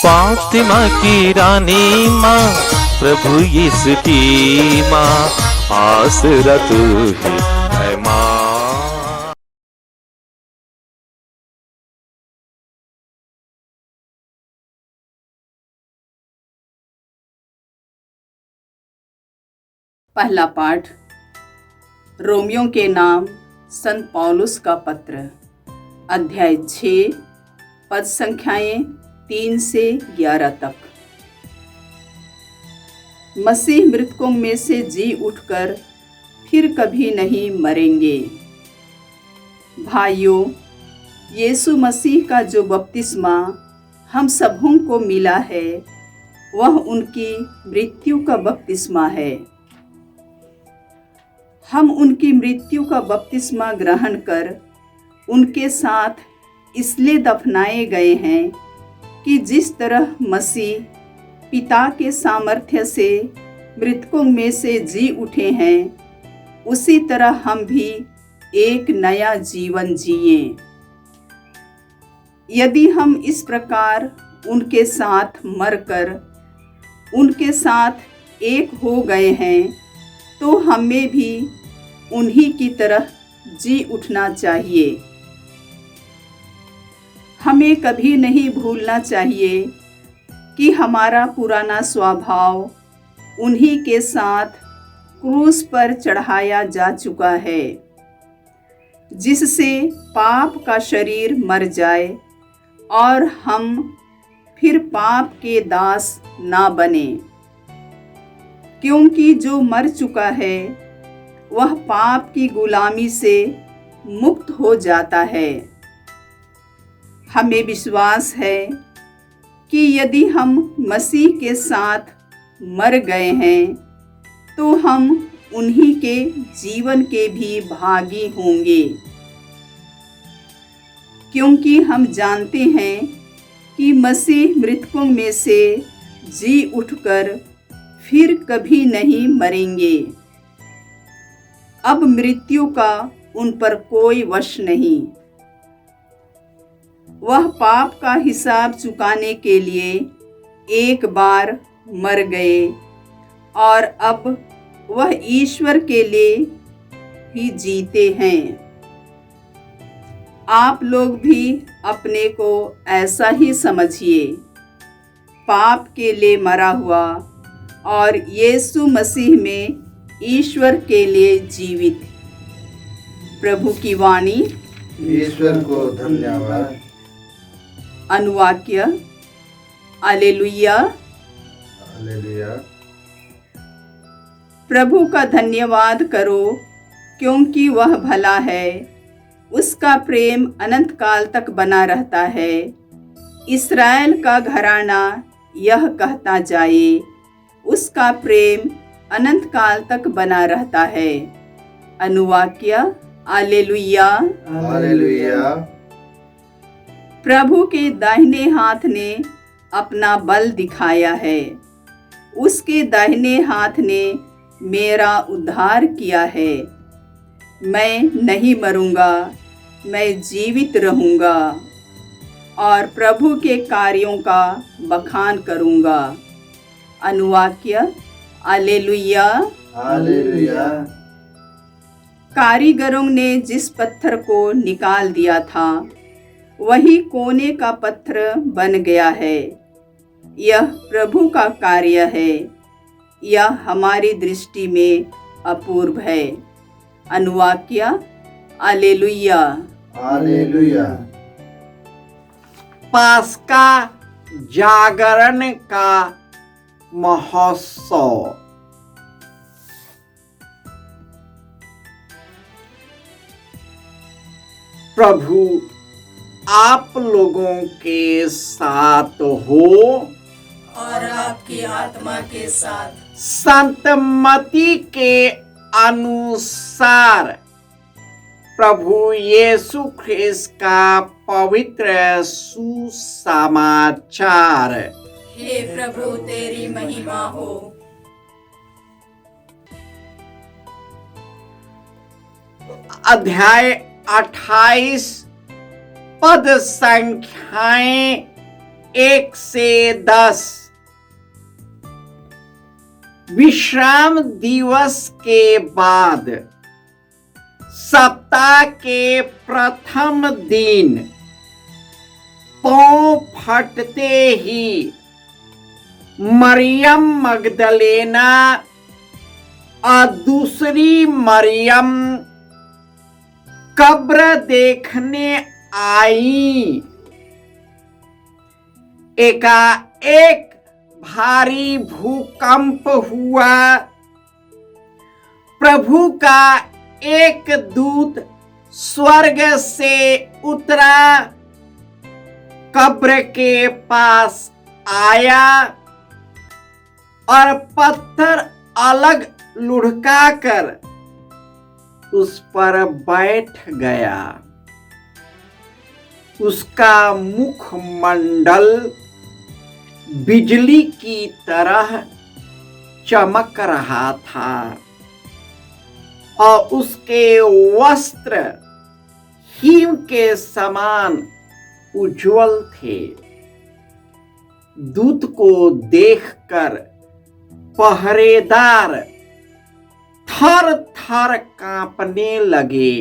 फातिमा की रानी माँ, प्रभु यीशु की माँ, आसरा तू ही है माँ। पहला पाठ रोमियों के नाम संत पौलुस का पत्र, अध्याय 6, पद संख्याएं 3 से 11 तक। मसीह मृतकों में से जी उठकर फिर कभी नहीं मरेंगे। भाइयों, यीशु मसीह का जो बपतिस्मा हम सबों को मिला है, वह उनकी मृत्यु का बपतिस्मा है। हम उनकी मृत्यु का बपतिस्मा ग्रहण कर उनके साथ इसलिए दफनाए गए हैं कि जिस तरह मसीह पिता के सामर्थ्य से मृतकों में से जी उठे हैं, उसी तरह हम भी एक नया जीवन जिएं। यदि हम इस प्रकार उनके साथ मरकर उनके साथ एक हो गए हैं, तो हमें भी उन्हीं की तरह जी उठना चाहिए। हमें कभी नहीं भूलना चाहिए कि हमारा पुराना स्वभाव उन्हीं के साथ क्रूस पर चढ़ाया जा चुका है, जिससे पाप का शरीर मर जाए और हम फिर पाप के दास ना बने। क्योंकि जो मर चुका है वह पाप की गुलामी से मुक्त हो जाता है। हमें विश्वास है कि यदि हम मसीह के साथ मर गए हैं, तो हम उन्हीं के जीवन के भी भागी होंगे। क्योंकि हम जानते हैं कि मसीह मृतकों में से जी उठकर फिर कभी नहीं मरेंगे। अब मृत्यु का उन पर कोई वश नहीं। वह पाप का हिसाब चुकाने के लिए एक बार मर गए और अब वह ईश्वर के लिए ही जीते हैं। आप लोग भी अपने को ऐसा ही समझिए, पाप के लिए मरा हुआ और यीशु मसीह में ईश्वर के लिए जीवित। प्रभु की वाणी। ईश्वर को धन्यवाद। अनुवाक्य। हालेलुया। हालेलुया। प्रभु का धन्यवाद करो, क्योंकि वह भला है, उसका प्रेम अनंत काल तक बना रहता है। इस्राएल का घराना यह कहता जाए, उसका प्रेम अनंत काल तक बना रहता है। अनुवाक्य। हालेलुया। हालेलुया। प्रभु के दाहिने हाथ ने अपना बल दिखाया है, उसके दाहिने हाथ ने मेरा उद्धार किया है। मैं नहीं मरूंगा, मैं जीवित रहूंगा और प्रभु के कार्यों का बखान करूंगा। अनुवाक्य। हालेलुया। हालेलुया। कारीगरों ने जिस पत्थर को निकाल दिया था, वही कोने का पत्थर बन गया है। यह प्रभु का कार्य है, यह हमारी दृष्टि में अपूर्व है। अनुवाक्य। हालेलुया। हालेलुया। पास्का जागरण का महोत्सव। प्रभु आप लोगों के साथ हो और आपकी आत्मा के साथ। संत मत्ती के अनुसार प्रभु यीशु ख्रिस्त का पवित्र सुसमाचार। हे प्रभु, तेरी महिमा हो। अध्याय 28 पद संख्याएं 1 से 10। विश्राम दिवस के बाद सप्ताह के प्रथम दिन पांव फटते ही मरियम मगदलेना और दूसरी मरियम कब्र देखने आई। एकाएक भारी भूकंप हुआ। प्रभु का एक दूत स्वर्ग से उतरा, कब्र के पास आया और पत्थर अलग लुढ़काकर उस पर बैठ गया। उसका मुखमंडल बिजली की तरह चमक रहा था और उसके वस्त्र हिम के समान उज्जवल थे। दूत को देखकर पहरेदार थर थर कांपने लगे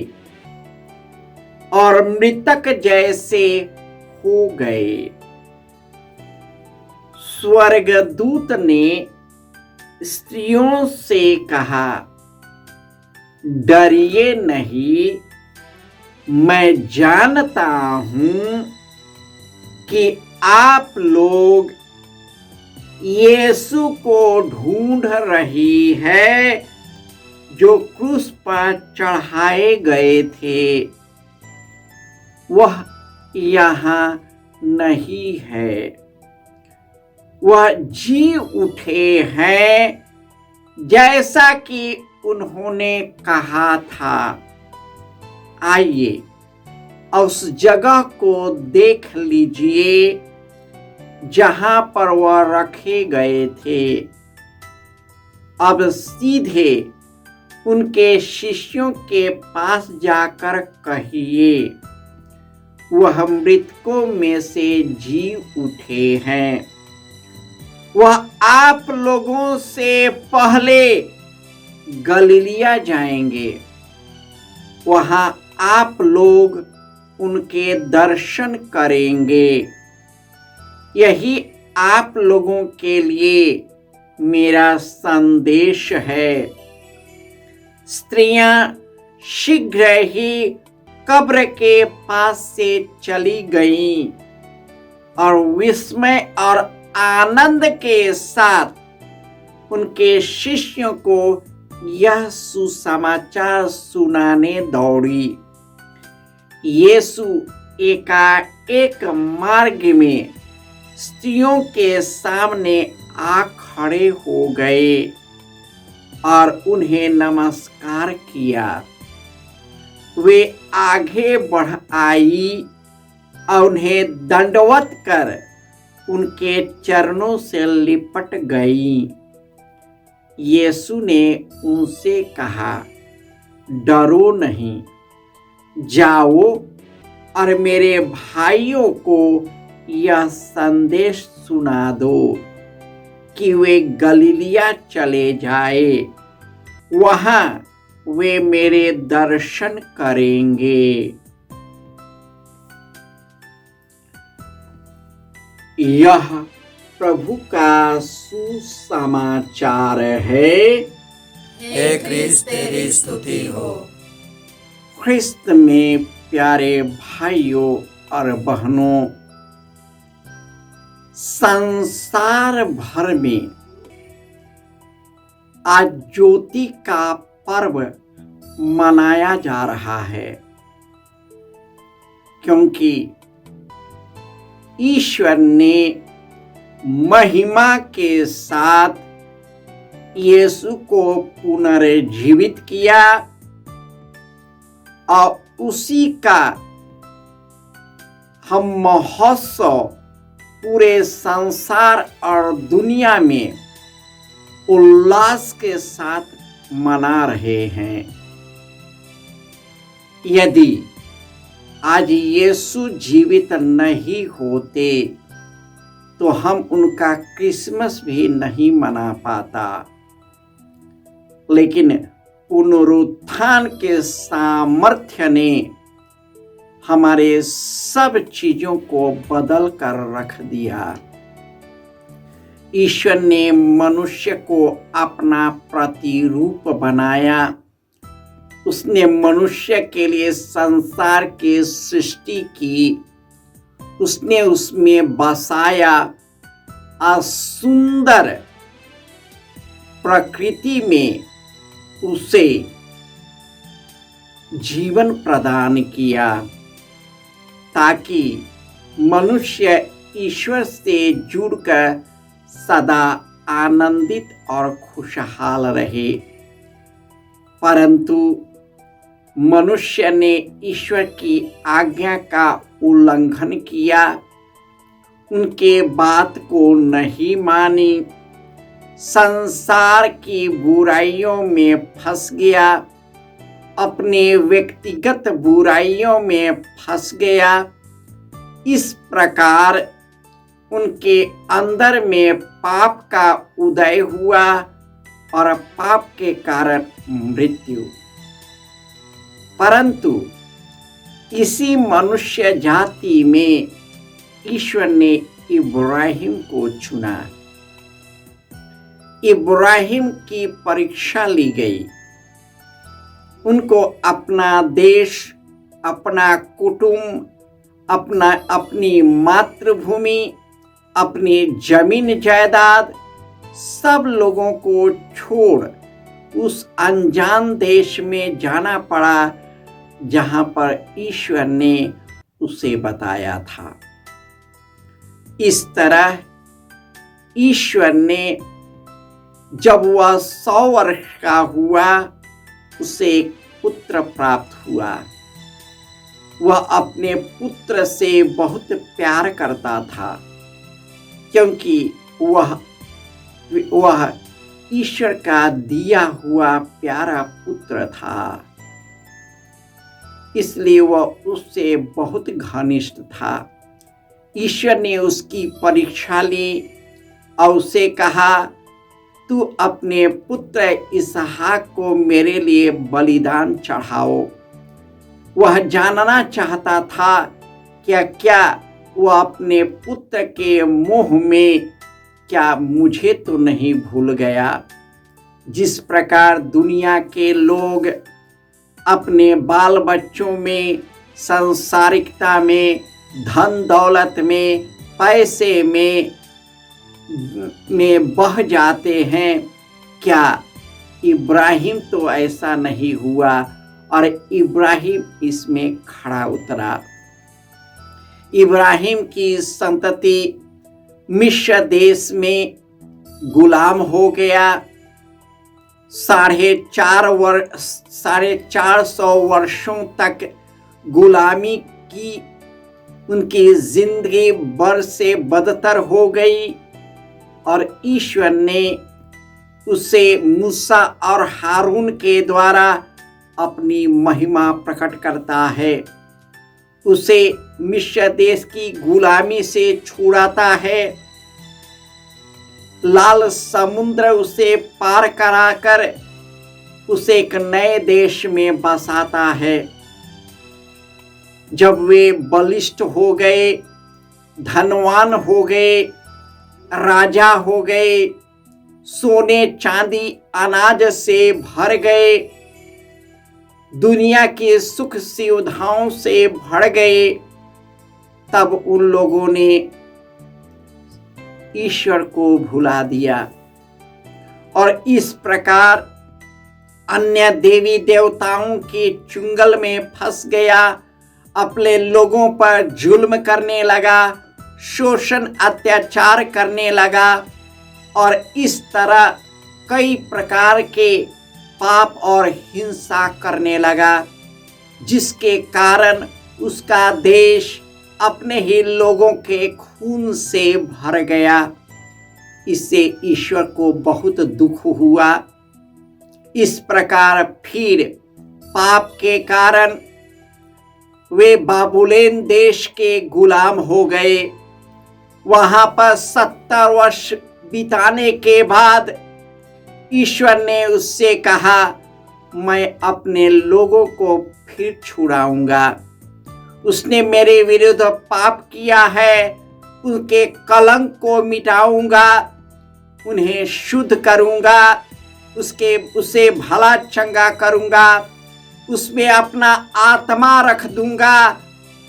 और मृतक जैसे हो गए। स्वर्गदूत ने स्त्रियों से कहा, डरिए नहीं, मैं जानता हूं कि आप लोग यीशु को ढूंढ रही है जो क्रूस पर चढ़ाए गए थे। वह यहाँ नहीं है, वह जी उठे हैं जैसा कि उन्होंने कहा था। आइए उस जगह को देख लीजिए जहां पर वह रखे गए थे। अब सीधे उनके शिष्यों के पास जाकर कहिए, वह मृतकों में से जी उठे हैं। वह आप लोगों से पहले गलीलिया जाएंगे, वहां आप लोग उनके दर्शन करेंगे। यही आप लोगों के लिए मेरा संदेश है। स्त्रियां शीघ्र ही कब्र के पास से चली गईं और विस्मय और आनंद के साथ उनके शिष्यों को यह सुसमाचार सुनाने दौड़ी। यीशु एकाएक मार्ग में स्त्रियों के सामने आ खड़े हो गए और उन्हें नमस्कार किया। वे आगे बढ़ आई और उन्हें दंडवत कर उनके चरणों से लिपट गई। यीशु ने उनसे कहा, डरो नहीं, जाओ और मेरे भाइयों को यह संदेश सुना दो कि वे गलीलिया चले जाए, वहां वे मेरे दर्शन करेंगे। यह प्रभु का सुसमाचार है। हे क्रिस्त तेरी स्तुति हो। ख्रिस्त में प्यारे भाइयों और बहनों, संसार भर में आज ज्योति का पर्व मनाया जा रहा है, क्योंकि ईश्वर ने महिमा के साथ यीशु को पुनर्जीवित किया और उसी का हम महोत्सव पूरे संसार और दुनिया में उल्लास के साथ मना रहे हैं। यदि आज यीशु जीवित नहीं होते तो हम उनका क्रिसमस भी नहीं मना पाता। लेकिन पुनरुत्थान के सामर्थ्य ने हमारे सब चीजों को बदल कर रख दिया। ईश्वर ने मनुष्य को अपना प्रतिरूप बनाया। उसने मनुष्य के लिए संसार की सृष्टि की। उसने उसमें बसाया। सुंदर प्रकृति में उसे जीवन प्रदान किया ताकि मनुष्य ईश्वर से जुड़कर सदा आनंदित और खुशहाल रहे। परंतु मनुष्य ने ईश्वर की आज्ञा का उल्लंघन किया, उनके बात को नहीं मानी, संसार की बुराइयों में फंस गया, अपने व्यक्तिगत बुराइयों में फंस गया। इस प्रकार उनके अंदर में पाप का उदय हुआ और पाप के कारण मृत्यु। परंतु इसी मनुष्य जाति में ईश्वर ने इब्राहिम को चुना। इब्राहिम की परीक्षा ली गई। उनको अपना देश, अपना कुटुंब, अपनी मातृभूमि, अपनी जमीन जायदाद, सब लोगों को छोड़ उस अनजान देश में जाना पड़ा जहां पर ईश्वर ने उसे बताया था। इस तरह ईश्वर ने जब वह 100 वर्ष का हुआ, उसे एक पुत्र प्राप्त हुआ। वह अपने पुत्र से बहुत प्यार करता था क्योंकि वह ईश्वर का दिया हुआ प्यारा पुत्र था। इसलिए वह उससे बहुत घनिष्ठ था। ईश्वर ने उसकी परीक्षा ली और उसे कहा, तू अपने पुत्र इसहाक को मेरे लिए बलिदान चढ़ाओ। वह जानना चाहता था क्या वह अपने पुत्र के मोह में क्या मुझे तो नहीं भूल गया। जिस प्रकार दुनिया के लोग अपने बाल बच्चों में, सांसारिकता में, धन दौलत में, पैसे में बह जाते हैं, क्या इब्राहिम तो ऐसा नहीं हुआ और इब्राहिम इसमें खड़ा उतरा। इब्राहिम की संतति मिस्र देश में गुलाम हो गया। 450 वर्षों तक गुलामी की उनकी जिंदगी बर से बदतर हो गई और ईश्वर ने उसे मूसा और हारून के द्वारा अपनी महिमा प्रकट करता है। उसे मिस्र देश की गुलामी से छुड़ाता है। लाल समुद्र उसे पार कराकर उसे एक नए देश में बसाता है। जब वे बलिष्ठ हो गए, धनवान हो गए, राजा हो गए, सोने चांदी अनाज से भर गए, दुनिया की सुख सुविधाओं से भर गए, तब उन लोगों ने ईश्वर को भुला दिया और इस प्रकार अन्य देवी देवताओं के चुंगल में फंस गया। अपने लोगों पर जुल्म करने लगा, शोषण अत्याचार करने लगा और इस तरह कई प्रकार के पाप और हिंसा करने लगा, जिसके कारण उसका देश अपने ही लोगों के खून से भर गया। इससे ईश्वर को बहुत दुख हुआ। इस प्रकार फिर पाप के कारण वे बाबुलेन देश के गुलाम हो गए। वहां पर 70 वर्ष बिताने के बाद ईश्वर ने उससे कहा, मैं अपने लोगों को फिर छुड़ाऊंगा। उसने मेरे विरुद्ध पाप किया है, उनके कलंक को मिटाऊंगा, उन्हें शुद्ध करूंगा, उसे भला चंगा करूंगा, उसमें अपना आत्मा रख दूंगा,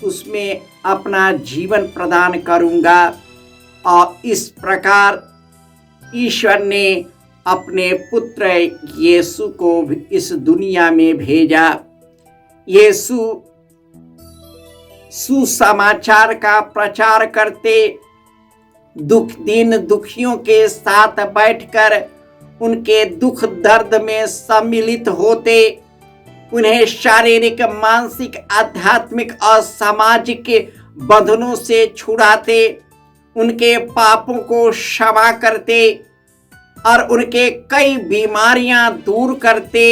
उसमें अपना जीवन प्रदान करूंगा। और इस प्रकार ईश्वर ने अपने पुत्र यीशु को इस दुनिया में भेजा। यीशु सुसमाचार का प्रचार करते, दीन दुखियों के साथ बैठकर उनके दुख दर्द में सम्मिलित होते, उन्हें शारीरिक, मानसिक, आध्यात्मिक और सामाजिक बंधनों से छुड़ाते, उनके पापों को क्षमा करते और उनके कई बीमारियां दूर करते,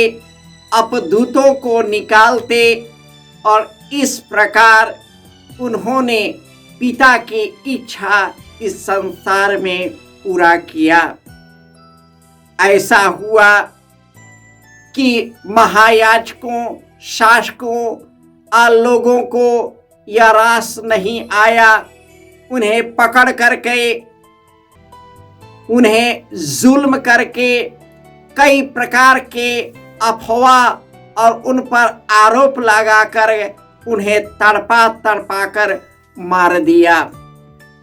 अपदूतों को निकालते। और इस प्रकार उन्होंने पिता की इच्छा इस संसार में पूरा किया। ऐसा हुआ कि महायाजकों, शासकों और लोगों को यह रास नहीं आया, उन्हें पकड़ करके, उन्हें जुल्म करके कई प्रकार के अफवाह और उन पर आरोप लगाकर उन्हें तड़पा तड़पा कर मार दिया।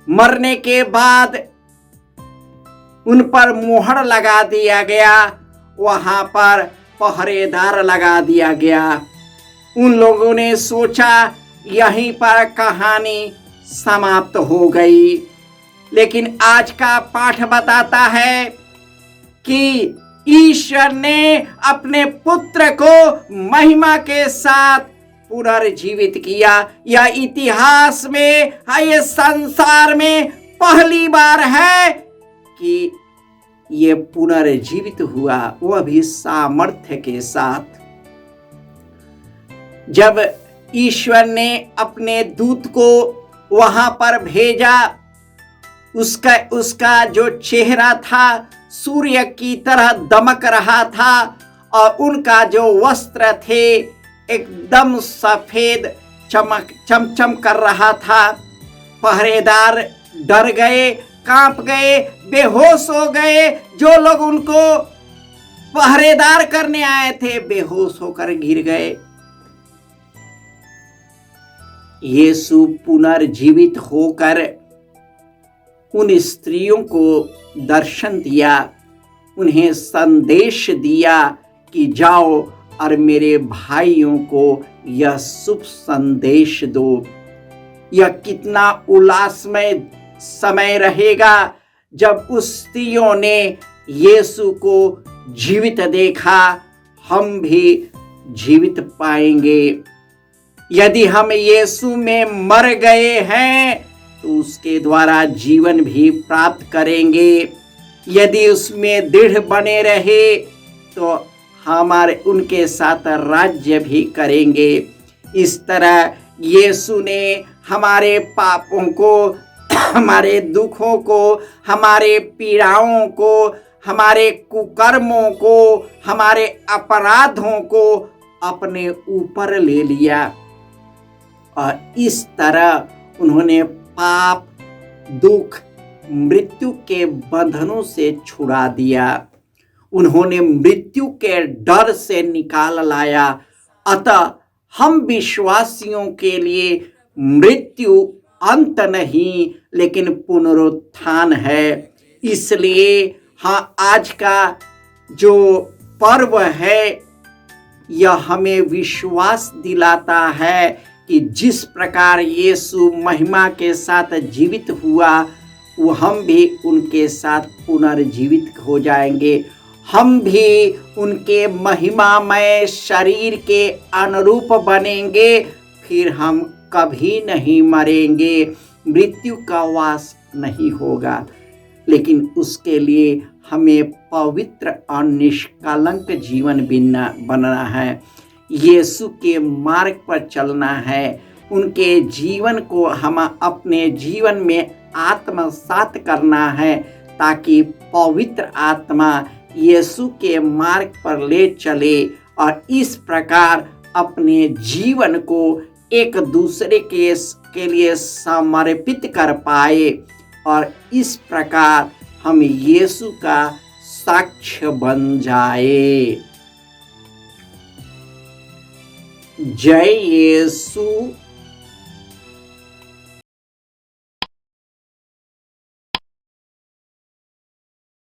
मरने के बाद उन पर मोहर लगा दिया गया, वहां पर पहरेदार लगा दिया गया। उन लोगों ने सोचा यहीं पर कहानी समाप्त हो गई, लेकिन आज का पाठ बताता है कि ईश्वर ने अपने पुत्र को महिमा के साथ पुनर्जीवित किया। यह इतिहास में, ये संसार में पहली बार है कि ये पुनर्जीवित हुआ, वह भी सामर्थ्य के साथ। जब ईश्वर ने अपने दूत को वहां पर भेजा, उसका जो चेहरा था सूर्य की तरह दमक रहा था और उनका जो वस्त्र थे एकदम सफेद चमचम कर रहा था। पहरेदार डर गए, कांप गए, बेहोश हो गए। जो लोग उनको पहरेदार करने आए थे बेहोश होकर गिर गए। यीशु पुनर्जीवित होकर उन स्त्रियों को दर्शन दिया, उन्हें संदेश दिया कि जाओ और मेरे भाइयों को यह शुभ संदेश दो। यह कितना उल्लासमय समय रहेगा जब उस स्त्रियों ने यीशु को जीवित देखा। हम भी जीवित पाएंगे। यदि हम यीशु में मर गए हैं तो उसके द्वारा जीवन भी प्राप्त करेंगे। यदि उसमें दृढ़ बने रहे तो हमारे उनके साथ राज्य भी करेंगे। इस तरह यीशु ने हमारे पापों को, हमारे दुखों को, हमारे पीड़ाओं को, हमारे कुकर्मों को, हमारे अपराधों को अपने ऊपर ले लिया और इस तरह उन्होंने पाप, दुख, मृत्यु के बंधनों से छुड़ा दिया। उन्होंने मृत्यु के डर से निकाल लाया। अतः हम विश्वासियों के लिए मृत्यु अंत नहीं लेकिन पुनरुत्थान है। इसलिए आज का जो पर्व है यह हमें विश्वास दिलाता है कि जिस प्रकार यीशु महिमा के साथ जीवित हुआ, वो हम भी उनके साथ पुनर्जीवित हो जाएंगे। हम भी उनके महिमामय शरीर के अनुरूप बनेंगे। फिर हम कभी नहीं मरेंगे, मृत्यु का वास नहीं होगा। लेकिन उसके लिए हमें पवित्र और निष्कलंक जीवन बनना है। यीशु के मार्ग पर चलना है। उनके जीवन को हम अपने जीवन में आत्मसात करना है, ताकि पवित्र आत्मा यीशु के मार्ग पर ले चले और इस प्रकार अपने जीवन को एक दूसरे के लिए समर्पित कर पाए और इस प्रकार हम यीशु का साक्ष्य बन जाए। जय यीशु